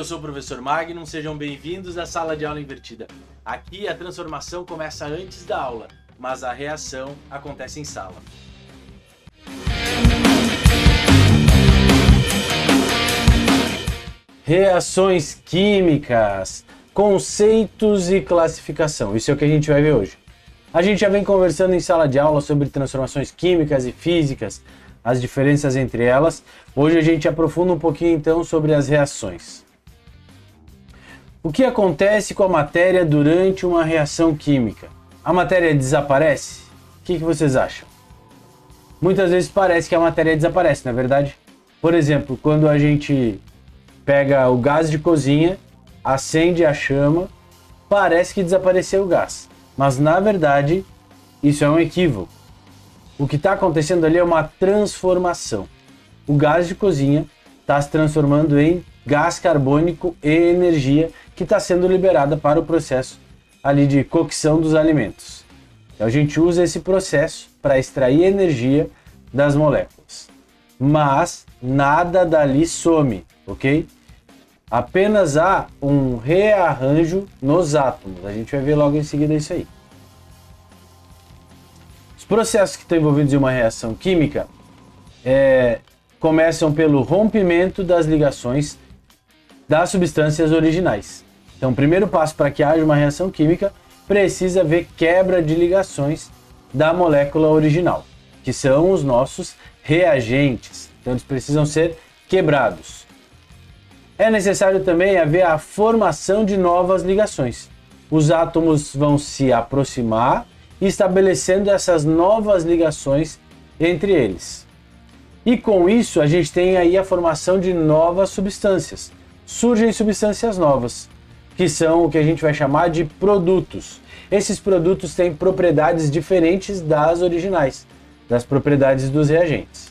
sou o professor Magnum, sejam bem-vindos à sala de aula invertida. Aqui a transformação começa antes da aula, mas a reação acontece em sala. Reações químicas, conceitos e classificação, isso é o que a gente vai ver hoje. A gente já vem conversando em sala de aula sobre transformações químicas e físicas, as diferenças entre elas. Hoje a gente aprofunda um pouquinho então sobre as reações. O que acontece com a matéria durante uma reação química? A matéria desaparece? O que vocês acham? Muitas vezes parece que a matéria desaparece, não é verdade? Por exemplo, quando a gente pega o gás de cozinha, acende a chama, parece que desapareceu o gás. Mas na verdade, isso é um equívoco. O que está acontecendo ali é uma transformação. O gás de cozinha está se transformando em gás carbônico e energia que está sendo liberada para o processo ali de cocção dos alimentos. Então a gente usa esse processo para extrair energia das moléculas. Mas nada dali some, ok? Apenas há um rearranjo nos átomos. A gente vai ver logo em seguida isso aí. Os processos que estão envolvidos em uma reação química começam pelo rompimento das ligações das substâncias originais. Então, o primeiro passo para que haja uma reação química precisa haver quebra de ligações da molécula original, que são os nossos reagentes. Então, eles precisam ser quebrados. É necessário também haver a formação de novas ligações. Os átomos vão se aproximar, estabelecendo essas novas ligações entre eles. E com isso, a gente tem aí a formação de novas substâncias. Surgem substâncias novas, que são o que a gente vai chamar de produtos. Esses produtos têm propriedades diferentes das originais, das propriedades dos reagentes.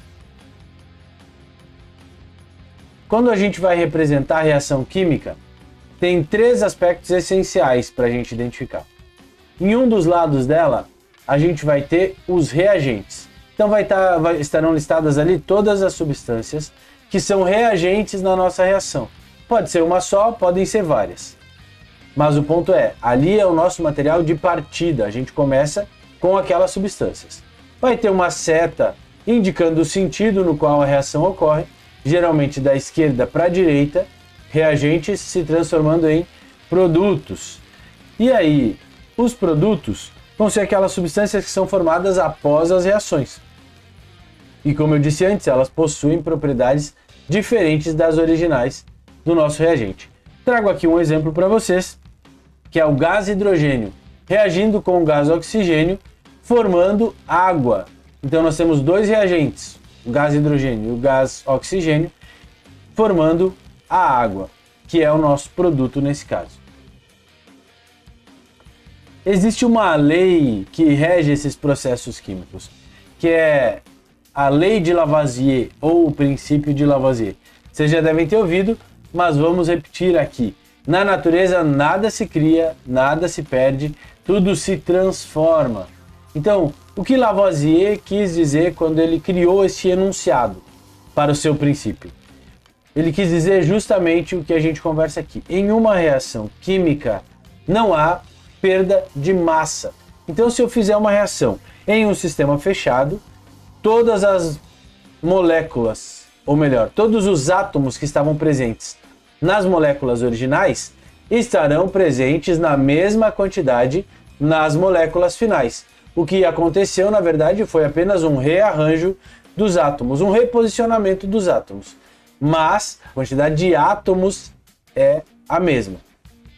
Quando a gente vai representar a reação química, tem três aspectos essenciais para a gente identificar. Em um dos lados dela, a gente vai ter os reagentes. Então estarão listadas ali todas as substâncias que são reagentes na nossa reação. Pode ser uma só, podem ser várias. Mas o ponto é, ali é o nosso material de partida. A gente começa com aquelas substâncias. Vai ter uma seta indicando o sentido no qual a reação ocorre, geralmente da esquerda para a direita, reagentes se transformando em produtos. E aí, os produtos vão ser aquelas substâncias que são formadas após as reações. E como eu disse antes, elas possuem propriedades diferentes das originais do nosso reagente. Trago aqui um exemplo para vocês, que é o gás hidrogênio reagindo com o gás oxigênio, formando água. Então nós temos dois reagentes, o gás hidrogênio e o gás oxigênio, formando a água, que é o nosso produto nesse caso. Existe uma lei que rege esses processos químicos, que é a lei de Lavoisier, ou o princípio de Lavoisier. Vocês já devem ter ouvido, mas vamos repetir aqui. Na natureza nada se cria, nada se perde, tudo se transforma. Então, o que Lavoisier quis dizer quando ele criou este enunciado para o seu princípio? Ele quis dizer justamente o que a gente conversa aqui. Em uma reação química não há perda de massa. Então, se eu fizer uma reação em um sistema fechado, todas as moléculas, ou melhor, todos os átomos que estavam presentes nas moléculas originais estarão presentes na mesma quantidade nas moléculas finais. O que aconteceu, na verdade, foi apenas um rearranjo dos átomos, um reposicionamento dos átomos. Mas a quantidade de átomos é a mesma.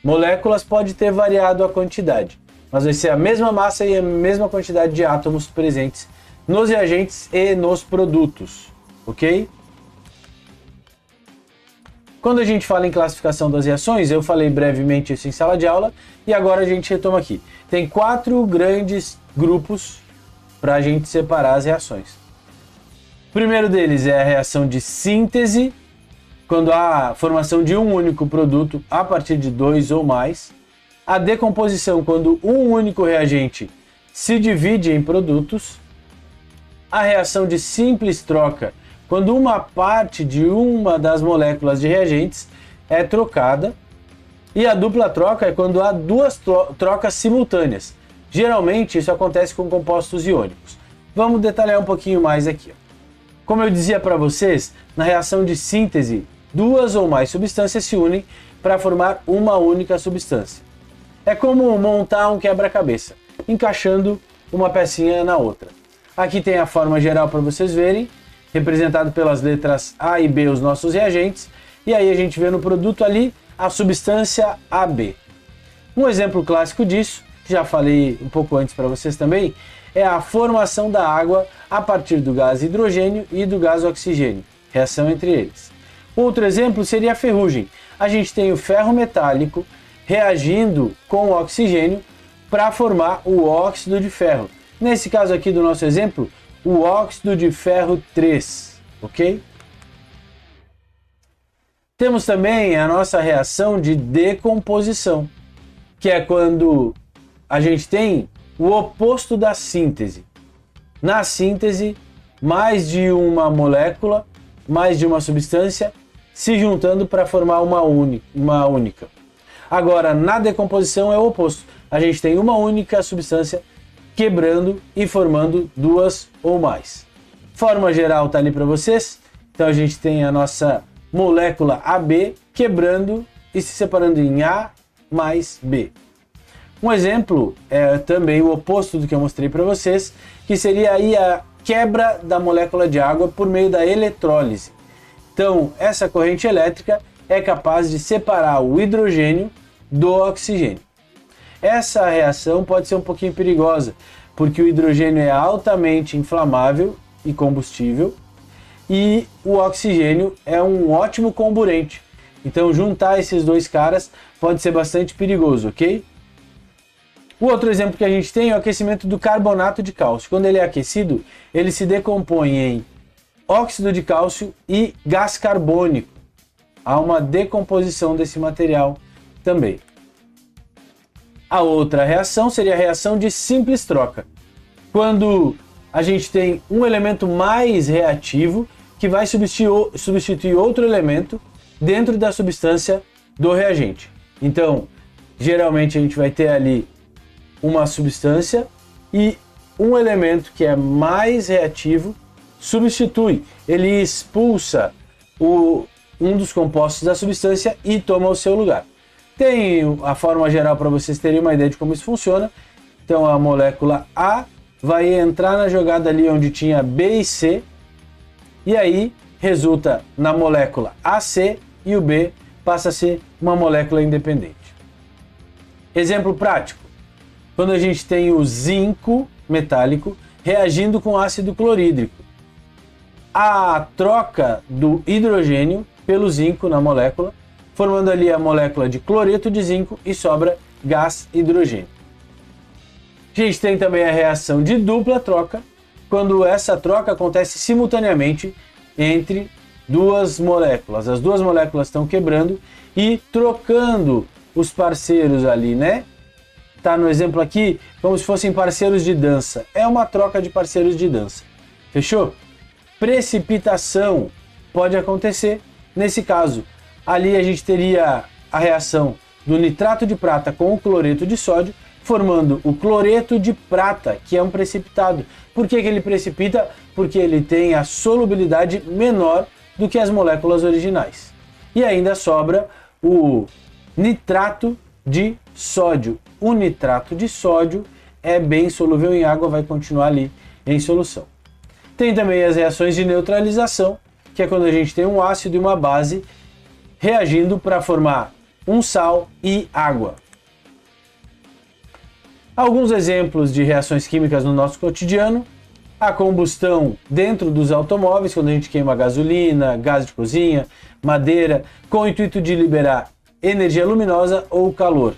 Moléculas pode ter variado a quantidade, mas vai ser a mesma massa e a mesma quantidade de átomos presentes nos reagentes e nos produtos, ok? Quando a gente fala em classificação das reações, eu falei brevemente isso em sala de aula e agora a gente retoma aqui. Tem 4 grandes grupos para a gente separar as reações. O primeiro deles é a reação de síntese, quando há a formação de um único produto a partir de 2 ou mais. A decomposição, quando um único reagente se divide em produtos. A reação de simples troca, quando uma parte de uma das moléculas de reagentes é trocada, e a dupla troca é quando há duas trocas simultâneas. Geralmente isso acontece com compostos iônicos. Vamos detalhar um pouquinho mais aqui. Como eu dizia para vocês, na reação de síntese, duas ou mais substâncias se unem para formar uma única substância. É como montar um quebra-cabeça, encaixando uma pecinha na outra. Aqui tem a forma geral para vocês verem, representado pelas letras A e B os nossos reagentes, e aí a gente vê no produto ali a substância AB. Um exemplo clássico disso, que já falei um pouco antes para vocês também, é a formação da água a partir do gás hidrogênio e do gás oxigênio, reação entre eles. Outro exemplo seria a ferrugem. A gente tem o ferro metálico reagindo com o oxigênio para formar o óxido de ferro. Nesse caso aqui do nosso exemplo, o óxido de ferro 3, ok? Temos também a nossa reação de decomposição, que é quando a gente tem o oposto da síntese. Na síntese, mais de uma molécula, mais de uma substância se juntando para formar uma única. Agora, na decomposição é o oposto. A gente tem uma única substância quebrando e formando duas ou mais. Forma geral está ali para vocês. Então a gente tem a nossa molécula AB quebrando e se separando em A mais B. Um exemplo é também o oposto do que eu mostrei para vocês, que seria aí a quebra da molécula de água por meio da eletrólise. Então, essa corrente elétrica é capaz de separar o hidrogênio do oxigênio. Essa reação pode ser um pouquinho perigosa, porque o hidrogênio é altamente inflamável e combustível, e o oxigênio é um ótimo comburente. Então, juntar esses dois caras pode ser bastante perigoso, ok? O outro exemplo que a gente tem é o aquecimento do carbonato de cálcio. Quando ele é aquecido, ele se decompõe em óxido de cálcio e gás carbônico. Há uma decomposição desse material também. A outra reação seria a reação de simples troca, quando a gente tem um elemento mais reativo que vai substituir outro elemento dentro da substância do reagente. Então, geralmente a gente vai ter ali uma substância e um elemento que é mais reativo substitui, ele expulsa um dos compostos da substância e toma o seu lugar. Tem a forma geral para vocês terem uma ideia de como isso funciona. Então a molécula A vai entrar na jogada ali onde tinha B e C, e aí resulta na molécula AC e o B passa a ser uma molécula independente. Exemplo prático, quando a gente tem o zinco metálico reagindo com ácido clorídrico. A troca do hidrogênio pelo zinco na molécula, formando ali a molécula de cloreto de zinco e sobra gás hidrogênio. A gente tem também a reação de dupla troca, quando essa troca acontece simultaneamente entre duas moléculas. As duas moléculas estão quebrando e trocando os parceiros ali, né? Tá no exemplo aqui como se fossem parceiros de dança. É uma troca de parceiros de dança. Fechou? Precipitação pode acontecer. Nesse caso, ali a gente teria a reação do nitrato de prata com o cloreto de sódio, formando o cloreto de prata, que é um precipitado. Por que ele precipita? Porque ele tem a solubilidade menor do que as moléculas originais. E ainda sobra o nitrato de sódio. O nitrato de sódio é bem solúvel em água, vai continuar ali em solução. Tem também as reações de neutralização, que é quando a gente tem um ácido e uma base reagindo para formar um sal e água. Alguns exemplos de reações químicas no nosso cotidiano: a combustão dentro dos automóveis, quando a gente queima gasolina, gás de cozinha, madeira, com o intuito de liberar energia luminosa ou calor.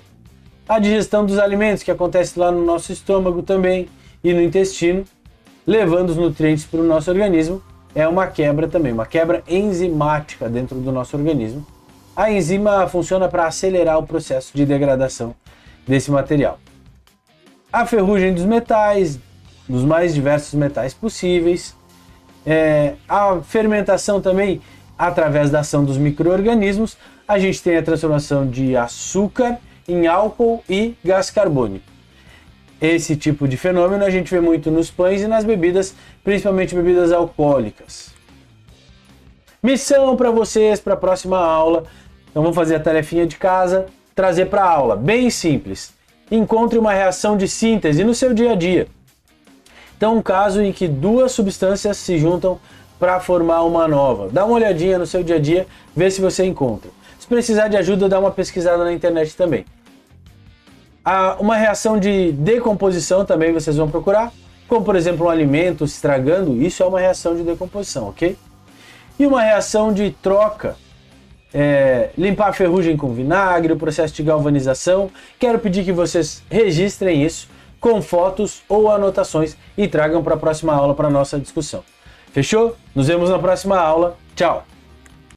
A digestão dos alimentos, que acontece lá no nosso estômago também e no intestino, levando os nutrientes para o nosso organismo, é uma quebra também, uma quebra enzimática dentro do nosso organismo. A enzima funciona para acelerar o processo de degradação desse material. A ferrugem dos metais, dos mais diversos metais possíveis. A fermentação também através da ação dos micro-organismos, a gente tem a transformação de açúcar em álcool e gás carbônico. Esse tipo de fenômeno a gente vê muito nos pães e nas bebidas, principalmente bebidas alcoólicas. Missão para vocês para a próxima aula. Então vamos fazer a tarefinha de casa, trazer para a aula. Bem simples. Encontre uma reação de síntese no seu dia a dia. Então, um caso em que duas substâncias se juntam para formar uma nova. Dá uma olhadinha no seu dia a dia, vê se você encontra. Se precisar de ajuda, dá uma pesquisada na internet também. Uma reação de decomposição também vocês vão procurar, como por exemplo um alimento se estragando, isso é uma reação de decomposição, ok? E uma reação de troca, limpar a ferrugem com vinagre, o processo de galvanização. Quero pedir que vocês registrem isso com fotos ou anotações e tragam para a próxima aula para a nossa discussão. Fechou? Nos vemos na próxima aula. Tchau!